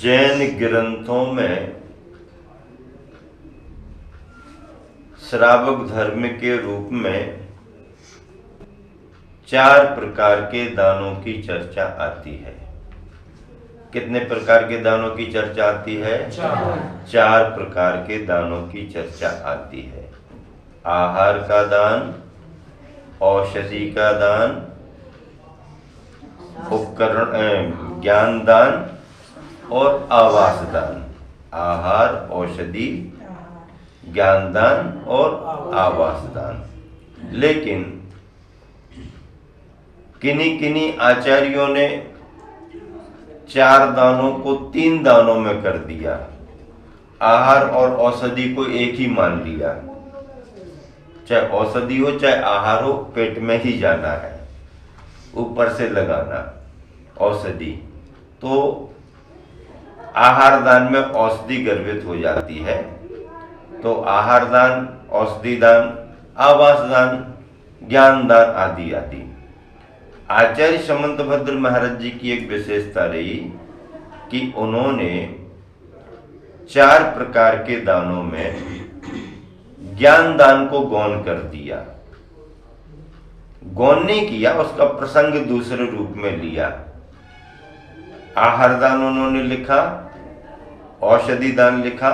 जैन ग्रंथों में श्रावक धर्म के रूप में 4 प्रकार के दानों की चर्चा आती है। कितने प्रकार के दानों की चर्चा आती है? 4 प्रकार के दानों की चर्चा आती है। आहार का दान, औषधि का दान, उपकरण ज्ञान दान और आवास दान। आहार, औषधि, ज्ञान दान और आवास दान। लेकिन किन्हीं आचार्यों ने 4 दानों को 3 दानों में कर दिया। आहार और औषधि को एक ही मान लिया। चाहे औषधि हो चाहे आहार हो, पेट में ही जाना है, ऊपर से लगाना औषधि। तो आहार दान में औषधि गर्भित हो जाती है, तो आहार दान, औषधि दान, आवास दान, ज्ञान दान आदि आदि। आचार्य समंतभद्र महाराज जी की एक विशेषता रही कि उन्होंने 4 प्रकार के दानों में ज्ञान दान को गौण कर दिया। गौण नहीं किया, उसका प्रसंग दूसरे रूप में लिया। आहार दान उन्होंने लिखा, औषधि दान लिखा,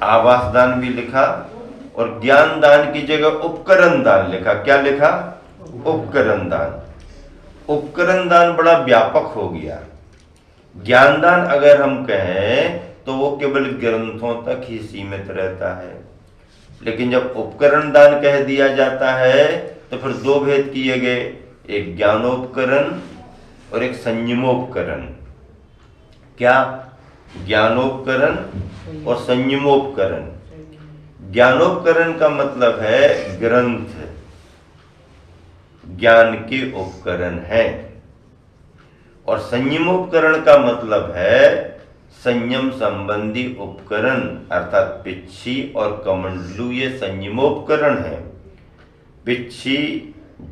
आवास दान भी लिखा और ज्ञान दान की जगह उपकरण दान लिखा। क्या लिखा? उपकरण दान। उपकरण दान बड़ा व्यापक हो गया। ज्ञान दान अगर हम कहें तो वो केवल ग्रंथों तक ही सीमित रहता है, लेकिन जब उपकरण दान कह दिया जाता है तो फिर 2 भेद किए गए, एक ज्ञानोपकरण और एक संयमोपकरण। क्या? ज्ञानोपकरण और संयमोपकरण। ज्ञानोपकरण का मतलब है ग्रंथ ज्ञान के उपकरण है, और संयमोपकरण का मतलब है संयम संबंधी उपकरण, अर्थात पिच्छी और कमंडलू ये संयमोपकरण है। पिच्छी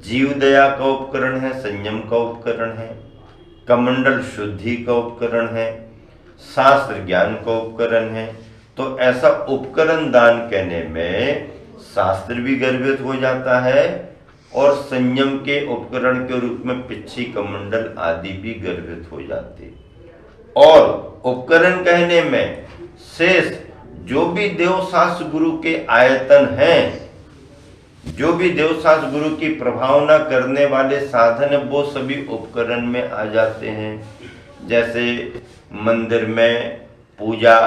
जीव दया का उपकरण है, संयम का उपकरण है। कमंडल शुद्धि का उपकरण है, शास्त्र ज्ञान का उपकरण है। तो ऐसा उपकरण दान कहने में शास्त्र भी गर्भित हो जाता है और संयम के उपकरण के रूप में पिच्छी, कमंडल आदि भी गर्भित हो जाते। और उपकरण कहने में शेष जो भी देवशास्त्र गुरु के आयतन हैं, जो भी देवशास्त्र गुरु की प्रभावना करने वाले साधन है, वो सभी उपकरण में आ जाते हैं। जैसे मंदिर में पूजा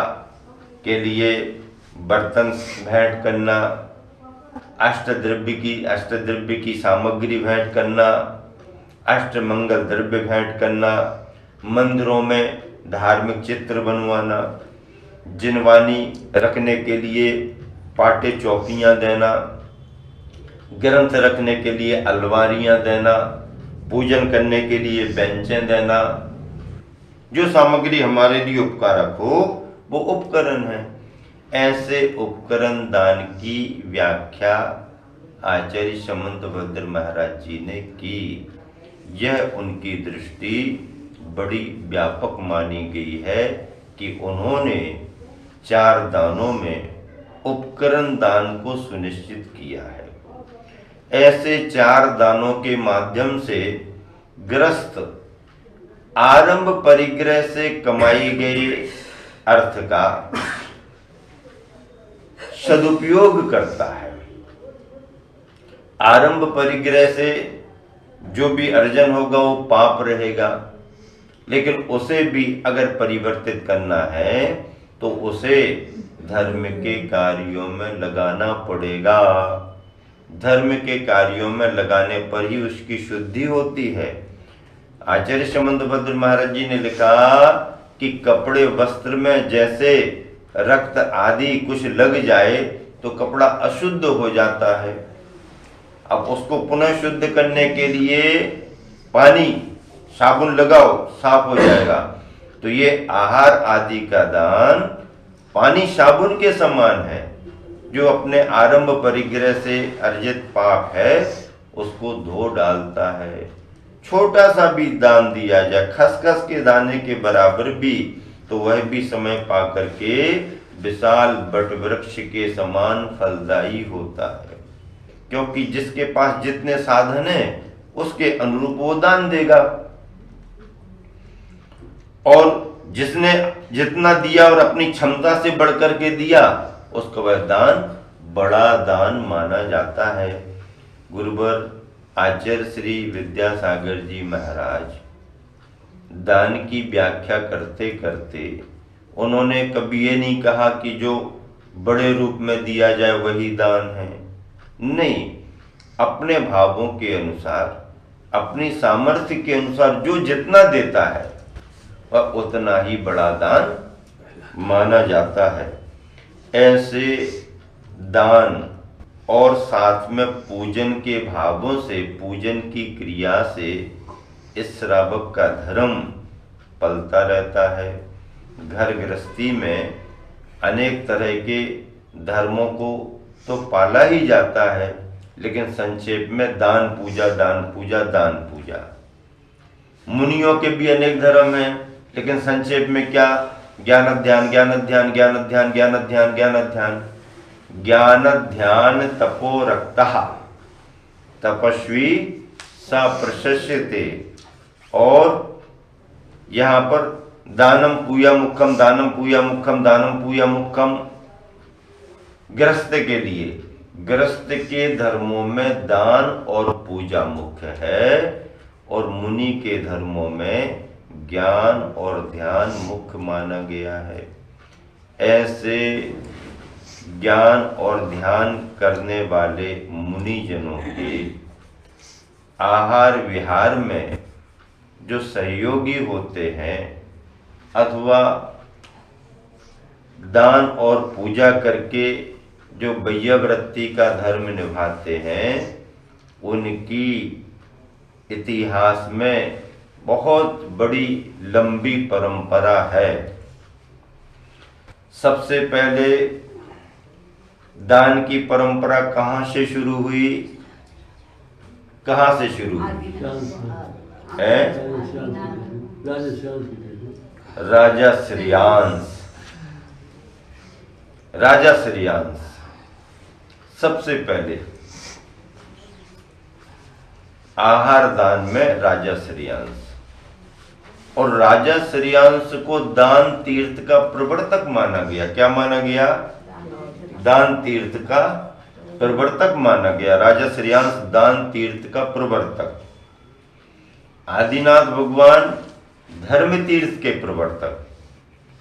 के लिए बर्तन भेंट करना, अष्टद्रव्य की सामग्री भेंट करना, अष्टमंगल द्रव्य भेंट करना, मंदिरों में धार्मिक चित्र बनवाना, जिनवानी रखने के लिए पाटे चौकियां देना, ग्रंथ रखने के लिए अलमारियां देना, पूजन करने के लिए बेंचें देना। जो सामग्री हमारे लिए उपकारक हो वो उपकरण है। ऐसे उपकरण दान की व्याख्या आचार्य समंतभद्र महाराज जी ने की। यह उनकी दृष्टि बड़ी व्यापक मानी गई है कि उन्होंने 4 दानों में उपकरण दान को सुनिश्चित किया है। ऐसे 4 दानों के माध्यम से ग्रस्त आरंभ परिग्रह से कमाई गई अर्थ का सदुपयोग करता है। आरंभ परिग्रह से जो भी अर्जन होगा वो पाप रहेगा, लेकिन उसे भी अगर परिवर्तित करना है तो उसे धर्म के कार्यों में लगाना पड़ेगा। धर्म के कार्यों में लगाने पर ही उसकी शुद्धि होती है। आचार्य समंतभद्र महाराज जी ने लिखा कि कपड़े वस्त्र में जैसे रक्त आदि कुछ लग जाए तो कपड़ा अशुद्ध हो जाता है। अब उसको पुनः शुद्ध करने के लिए पानी साबुन लगाओ, साफ हो जाएगा। तो ये आहार आदि का दान पानी साबुन के समान है, जो अपने आरंभ परिग्रह से अर्जित पाप है उसको धो डालता है। छोटा सा भी दान दिया जाए, खसखस के दाने के बराबर भी, तो वह भी समय पा करके विशाल वट वृक्ष के समान फलदायी होता है, क्योंकि जिसके पास जितने साधन है उसके अनुरूप वो दान देगा, और जिसने जितना दिया और अपनी क्षमता से बढ़कर के दिया उसका वह दान बड़ा दान माना जाता है। गुरुवर आचार्य श्री विद्यासागर जी महाराज दान की व्याख्या करते करते उन्होंने कभी ये नहीं कहा कि जो बड़े रूप में दिया जाए वही दान है, नहीं, अपने भावों के अनुसार, अपनी सामर्थ्य के अनुसार जो जितना देता है वह उतना ही बड़ा दान माना जाता है। ऐसे दान और साथ में पूजन के भावों से, पूजन की क्रिया से इस श्रावक का धर्म पलता रहता है। घर गृहस्थी में अनेक तरह के धर्मों को तो पाला ही जाता है, लेकिन संक्षेप में दान पूजा, दान पूजा, दान पूजा। मुनियों के भी अनेक धर्म हैं, लेकिन संक्षेप में क्या? ज्ञान ध्यान, ज्ञान ध्यान, ज्ञान ध्यान, ज्ञान ध्यान, ज्ञान ध्यान, ज्ञान ध्यान तपो रक्तः तपस्वी स प्रशस्यते। और यहाँ पर दानम पूया मुखम, दानम पूया मुखम, दानम पूया मुखम गृहस्थ के लिए, गृहस्थ के धर्मों में दान और पूजा मुख्य है, और मुनि के धर्मों में ज्ञान और ध्यान मुख्य माना गया है। ऐसे ज्ञान और ध्यान करने वाले मुनिजनों के आहार विहार में जो सहयोगी होते हैं अथवा दान और पूजा करके जो वैयावृत्ति का धर्म निभाते हैं, उनकी इतिहास में बहुत बड़ी लंबी परंपरा है। सबसे पहले दान की परंपरा कहाँ से शुरू हुई? कहाँ से शुरू हुई? राजा श्रेयांश। राजा श्रेयांश सबसे पहले आहार दान में राजा श्रेयांश, और राजा श्रेयांश को दान तीर्थ का प्रवर्तक माना गया। क्या माना गया? दान तीर्थ का प्रवर्तक माना गया। राजा श्रेयांश दान तीर्थ का प्रवर्तक। आदिनाथ भगवान धर्म तीर्थ के प्रवर्तक।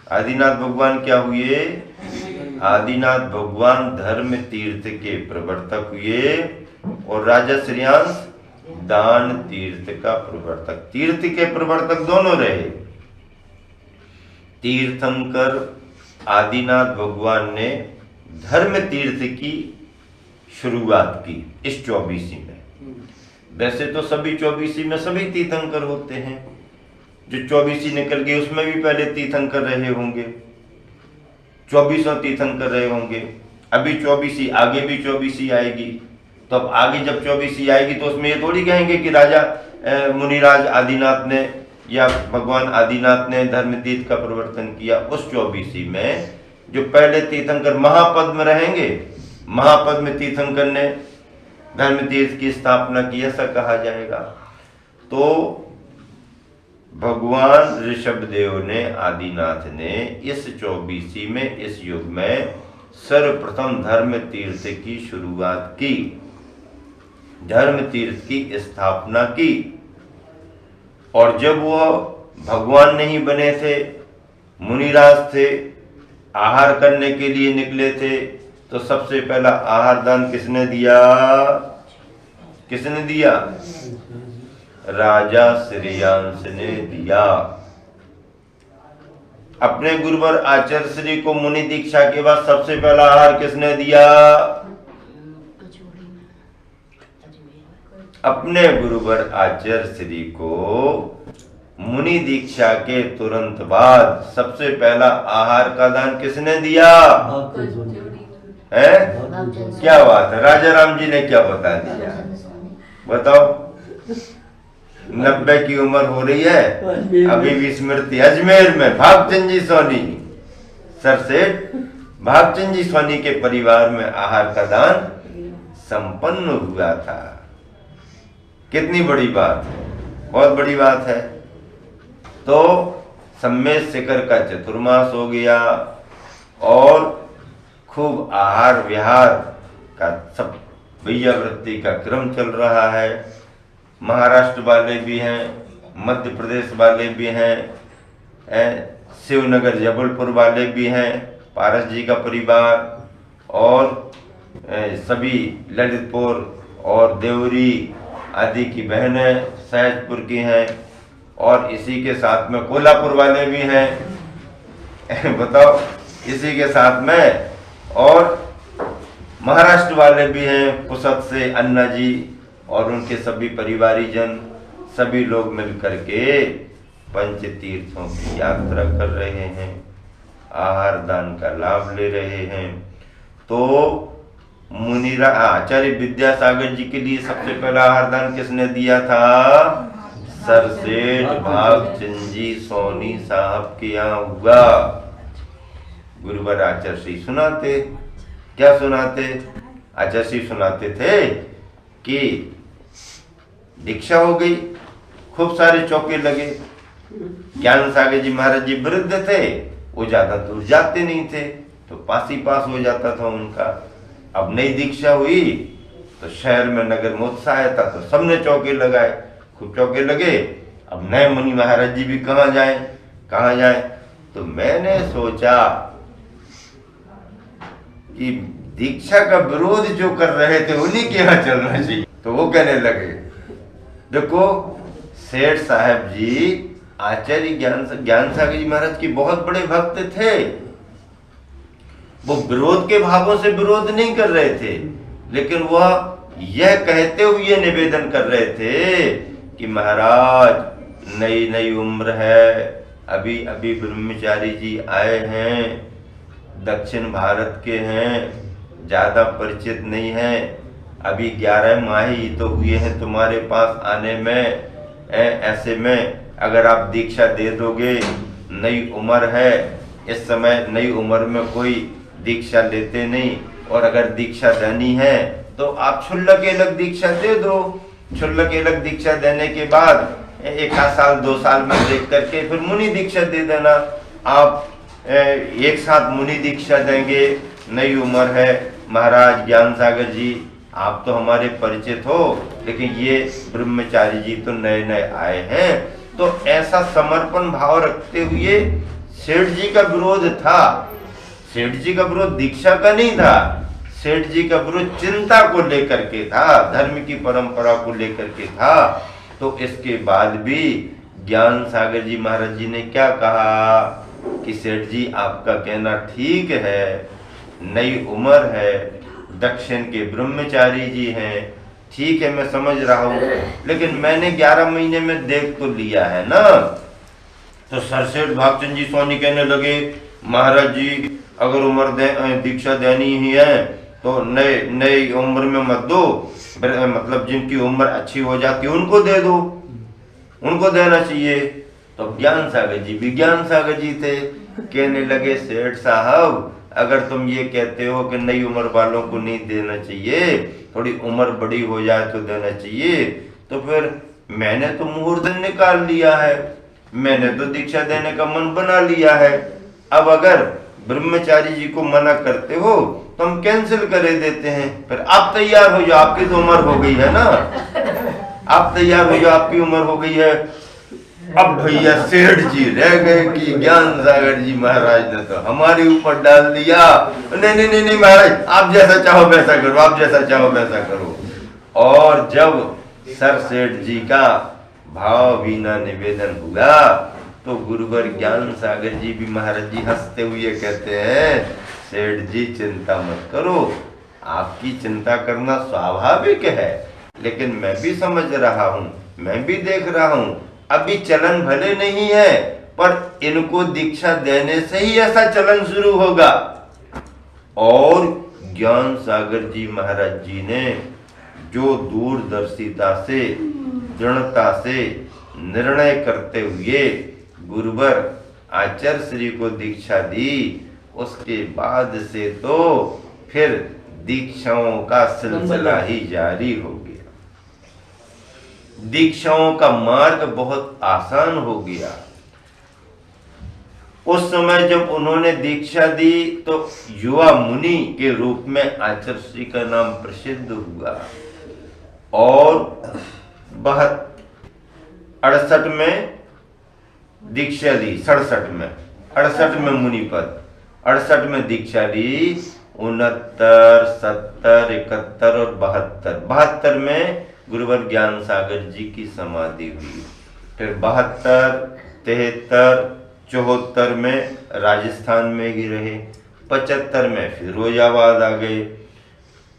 आदिनाथ भगवान क्या हुए? आदिनाथ भगवान धर्म तीर्थ के प्रवर्तक हुए, और राजा श्रेयांश दान तीर्थ का प्रवर्तक। तीर्थ के प्रवर्तक दोनों रहे। तीर्थंकर आदिनाथ भगवान ने धर्म तीर्थ की शुरुआत की इस 24सी में। वैसे तो सभी 24सी में सभी तीर्थंकर होते हैं। जो 24सी निकल गई उसमें भी पहले तीर्थंकर रहे होंगे, 24 तीर्थंकर रहे होंगे। अभी 24सी, आगे भी 24सी आएगी। तो अब आगे जब 24सी आएगी तो उसमें ये थोड़ी कहेंगे कि राजा मुनिराज आदिनाथ ने या भगवान आदिनाथ ने धर्म तीर्थ का प्रवर्तन किया। उस 24सी में जो पहले तीर्थंकर महापद में रहेंगे, महापद में तीर्थंकर ने धर्म तीर्थ की स्थापना की, ऐसा कहा जाएगा। तो भगवान ऋषभदेव ने, आदिनाथ ने इस 24सी में, इस युग में सर्वप्रथम धर्म तीर्थ की शुरुआत की, धर्म तीर्थ की स्थापना की। और जब वह भगवान नहीं बने थे, मुनिराज थे, आहार करने के लिए निकले थे, तो सबसे पहला आहार दान किसने दिया? किसने दिया? राजा श्रेयांश ने दिया। अपने गुरुवर आचार्य श्री को मुनि दीक्षा के बाद सबसे पहला आहार किसने दिया? अपने गुरुवर आचार्य श्री को मुनि दीक्षा के तुरंत बाद सबसे पहला आहार का दान किसने दिया? है? क्या बात है, राजा राम जी ने क्या बता दिया? बताओ। 90 की उम्र हो रही है, अभी भी स्मृति। अजमेर में भागचंद जी सोनी, सर सेठ भागचंद जी सोनी के परिवार में आहार का दान संपन्न हुआ था। कितनी बड़ी बात, बहुत बड़ी बात है। तो सम्मेद शिखर का चतुर्मास हो गया और खूब आहार विहार का सब वैयावृत्ति का क्रम चल रहा है। महाराष्ट्र वाले भी हैं, मध्य प्रदेश वाले भी हैं, शिवनगर जबलपुर वाले भी हैं, पारस जी का परिवार, और सभी ललितपुर और देवरी आदि की बहनें सहजपुर की हैं, और इसी के साथ में कोल्हापुर वाले भी हैं बताओ, इसी के साथ में और महाराष्ट्र वाले भी हैं, पुसद से अन्ना जी और उनके सभी परिवारीजन, सभी लोग मिलकर के पंच तीर्थों की यात्रा कर रहे हैं, आहार दान का लाभ ले रहे हैं। तो मुनिरा आचार्य विद्यासागर जी के लिए सबसे पहला आहार दान किसने दिया था? सर सेठ भागचंद जी सोनी साहब के यहाँ हुआ। गुरुवर आचार्य श्री सुनाते, क्या सुनाते? आचार्य श्री सुनाते थे कि दीक्षा हो गई, खूब सारे चौके लगे। ज्ञान सागर जी महाराज जी वृद्ध थे, वो ज्यादा दूर जाते नहीं थे, तो पास ही पास हो जाता था उनका। अब नई दीक्षा हुई तो शहर में नगर में उत्साह था, तो सबने चौके लगाए, खूब चौके लगे। अब नए मुनि महाराज जी भी कहाँ जाएं? तो मैंने सोचा कि दीक्षा का विरोध जो कर रहे थे उन्हीं के यहाँ चलना चाहिए। तो वो कहने लगे, देखो सेठ साहब जी आचार्य ज्ञान सागर जी महाराज के बहुत बड़े भक्त थे, वो विरोध के भावों से विरोध नहीं कर रहे थे, लेकिन वह यह कहते हुए निवेदन कर रहे थे कि महाराज नई नई उम्र है, अभी अभी ब्रह्मचारी जी आए हैं, दक्षिण भारत के हैं, ज्यादा परिचित नहीं है, अभी 11 माह ही तो हुए हैं तुम्हारे पास आने में। ऐसे में अगर आप दीक्षा दे दोगे, नई उम्र है, इस समय नई उम्र में कोई दीक्षा लेते नहीं, और अगर दीक्षा देनी है तो आप क्षुल्लक अलग दीक्षा दे दो। क्षुल्लक अलग दीक्षा देने के बाद 1 साल 2 साल में देख करके फिर मुनि दीक्षा दे देना। आप एक साथ मुनि दीक्षा देंगे, नई उम्र है, महाराज ज्ञान सागर जी आप तो हमारे परिचित हो, लेकिन ये ब्रह्मचारी जी तो नए नए आए हैं। तो ऐसा समर्पण भाव रखते हुए सेठ जी का विरोध था। सेठ जी का विरोध दीक्षा का नहीं था, सेठ जी का विरोध चिंता को लेकर के था, धर्म की परंपरा को लेकर के था। तो इसके बाद भी ज्ञान सागर जी महाराज जी ने क्या कहा कि सेठ जी आपका कहना ठीक है, नई उम्र है, दक्षिण के ब्रह्मचारी जी हैं, ठीक है मैं समझ रहा हूँ, लेकिन मैंने 11 महीने में देख तो लिया है ना। तो सरसेठ भागचंद जी सोनी कहने लगे, महाराज जी अगर उम्र दीक्षा देनी ही है तो नई उम्र में मत दो, मतलब जिनकी उम्र अच्छी हो जाती है उनको दे दो, उनको देना चाहिए। तो ज्ञान सागर जी भी ज्ञान सागर जी थे, कहने लगे सेठ साहब अगर तुम ये कहते हो कि नई उम्र वालों को नहीं देना चाहिए, थोड़ी उम्र बड़ी हो जाए तो देना चाहिए, तो फिर मैंने तो मुहूर्त निकाल लिया है, मैंने तो दीक्षा देने का मन बना लिया है। अब अगर ब्रह्मचारी जी को मना करते हो तो हम कैंसिल करे देते हैं, फिर आप तैयार हो जाओ, आपकी तो उम्र हो गई है ना, आप तैयार हो जाओ, आपकी उम्र हो गई है। अब भैया सेठ जी रह गए कि ज्ञान सागर जी महाराज ने तो हमारे ऊपर डाल दिया, नहीं महाराज आप जैसा चाहो वैसा करो, आप जैसा चाहो वैसा करो। और जब सर सेठ जी का भावभीना निवेदन हुआ तो गुरुवर ज्ञान सागर जी भी महाराज जी हंसते हुए कहते हैं, सेठ जी चिंता मत करो, आपकी चिंता करना स्वाभाविक है, लेकिन मैं भी समझ रहा हूँ, मैं भी देख रहा हूँ, अभी चलन भले नहीं है पर इनको दीक्षा देने से ही ऐसा चलन शुरू होगा। और ज्ञान सागर जी महाराज जी ने जो दूरदर्शिता से दृढ़ता से निर्णय करते हुए गुरुवर आचार्य श्री को दीक्षा दी। उसके बाद से तो फिर दीक्षाओं का सिलसिला ही जारी हो गया। दीक्षाओं का मार्ग बहुत आसान हो गया। उस समय जब उन्होंने दीक्षा दी तो युवा मुनि के रूप में आचार्य श्री का नाम प्रसिद्ध हुआ और 68 में दीक्षा ली, 68 में मुनि पद, 68 में दीक्षा ली, 69, 70, 71 और 72 में गुरुवर ज्ञान सागर जी की समाधि हुई। फिर 72, 73, 74 में राजस्थान में ही रहे। 75 में फिरोजाबाद आ गए।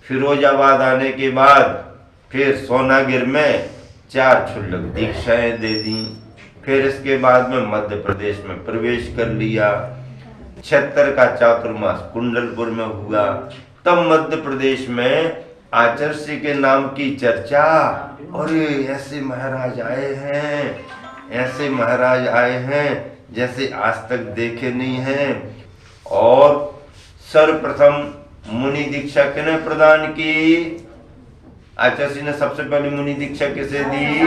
फिरोजाबाद आने के बाद फिर सोनागिर में 4 क्षुल्लक दीक्षाएं दे दी। फिर इसके बाद में मध्य प्रदेश में प्रवेश कर लिया। 76 का चातुर्मास कुंडलपुर में हुआ। तब मध्य प्रदेश में आचार्य श्री के नाम की चर्चा, अरे ऐसे महाराज आए हैं, ऐसे महाराज आए हैं जैसे आज तक देखे नहीं हैं। और सर्वप्रथम मुनि दीक्षा किने प्रदान की? आचार्य जी ने सबसे पहले मुनि दीक्षा किसे दी?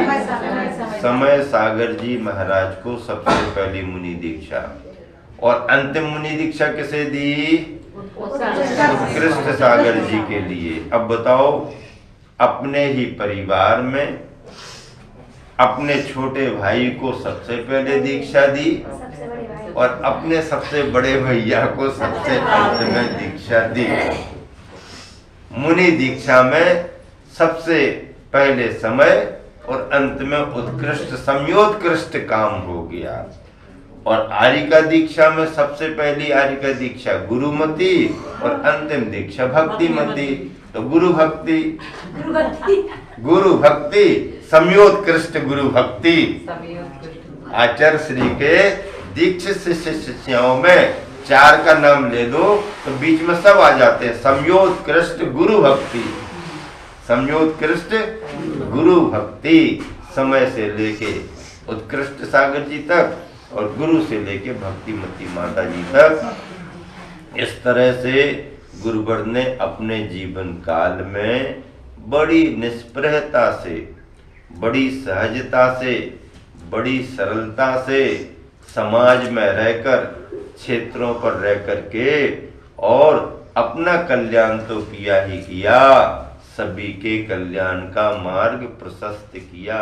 समय सागर जी महाराज को सबसे पहली मुनि दीक्षा। और अंतिम मुनि दीक्षा किसे दी? उत्कृष्ट सागर जी के लिए। अब बताओ, अपने ही परिवार में अपने छोटे भाई को सबसे पहले दीक्षा दी और अपने सबसे बड़े भैया को सबसे अंत में दीक्षा दी। मुनि दीक्षा में सबसे पहले समय और अंत में उत्कृष्ट समयोत्कृष्ट काम हो गया। और आर्यिका दीक्षा में सबसे पहली आर्यिका दीक्षा गुरुमति और अंतिम दीक्षा भक्तिमति। तो गुरु भक्ति समयोत्कृष्ट गुरु भक्ति। आचार्य श्री के दीक्षित शिष्यों में 4 का नाम ले दो तो बीच में सब आ जाते हैं। समयोत्कृष्ट गुरु भक्ति, समयोत्कृष्ट गुरु भक्ति, समय से लेके उत्कृष्ट सागर जी तक और गुरु से लेके भक्तिमती माता जी तक। इस तरह से गुरुवर ने अपने जीवन काल में बड़ी निष्प्रहता से, बड़ी सहजता से, बड़ी सरलता से समाज में रहकर, क्षेत्रों पर रह कर के और अपना कल्याण तो किया ही किया, सभी के कल्याण का मार्ग प्रशस्त किया।